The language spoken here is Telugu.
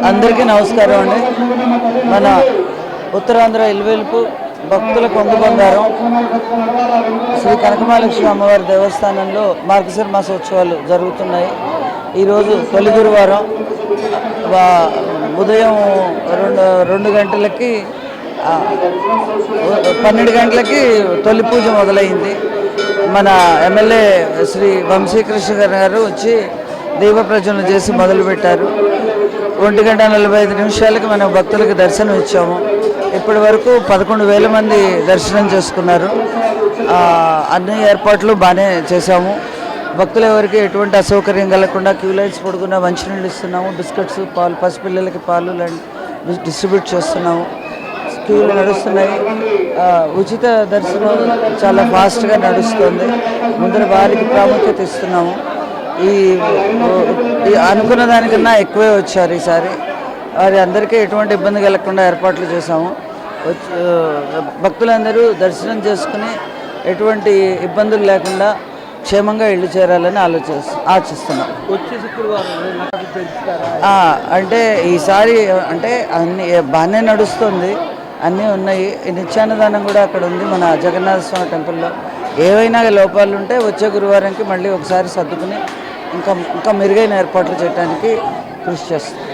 అందరికీ నమస్కారం అండి. మన ఉత్తరాంధ్ర ఇల్వేల్పు భక్తుల కొంగు బంగారం శ్రీ కనకమహాలక్ష్మి అమ్మవారి దేవస్థానంలో మార్గశిర మాసోత్సవాలు జరుగుతున్నాయి. ఈరోజు తొలి గురువారం ఉదయం 2 గంటలకి 12 గంటలకి తొలి పూజ మొదలైంది. మన ఎమ్మెల్యే శ్రీ వంశీకృష్ణ గారు వచ్చి దీప ప్రజ్వలన చేసి మొదలుపెట్టారు. 1:45 మనం భక్తులకు దర్శనం ఇచ్చాము. ఇప్పటి వరకు 11,000 మంది దర్శనం చేసుకున్నారు. అన్ని ఏర్పాట్లు బాగానే చేశాము. భక్తులు ఎవరికి ఎటువంటి అసౌకర్యం కలగకుండా క్యూ లైన్స్ పొడుగున మంచినీళ్ళు ఇస్తున్నాము. బిస్కెట్స్, పాలు, పసిపిల్లలకి పాలు డిస్ట్రిబ్యూట్ చేస్తున్నాము. క్యూలు నడుస్తున్నాయి. ఉచిత దర్శనం చాలా ఫాస్ట్గా నడుస్తుంది. ముందర వారికి ప్రాముఖ్యత ఇస్తున్నాము. ఈ అనుకున్న దానికన్నా ఎక్కువే వచ్చారు ఈసారి. వారి అందరికీ ఎటువంటి ఇబ్బంది కలగకుండా ఏర్పాట్లు చేశాము. భక్తులందరూ దర్శనం చేసుకుని ఎటువంటి ఇబ్బందులు లేకుండా క్షేమంగా ఇల్లు చేరాలని ఆశిస్తున్నాం. అంటే ఈసారి అంటే అన్ని బాగానే నడుస్తుంది, అన్నీ ఉన్నాయి. నిత్యాన్నదానం కూడా అక్కడ ఉంది మన జగన్నాథ స్వామి టెంపుల్లో. ఏవైనా లోపాలు ఉంటే వచ్చే గురువారంకి మళ్ళీ ఒకసారి సర్దుకుని ఇంకా మెరుగైన ఏర్పాట్లు చేయడానికి కృషి చేస్తాం.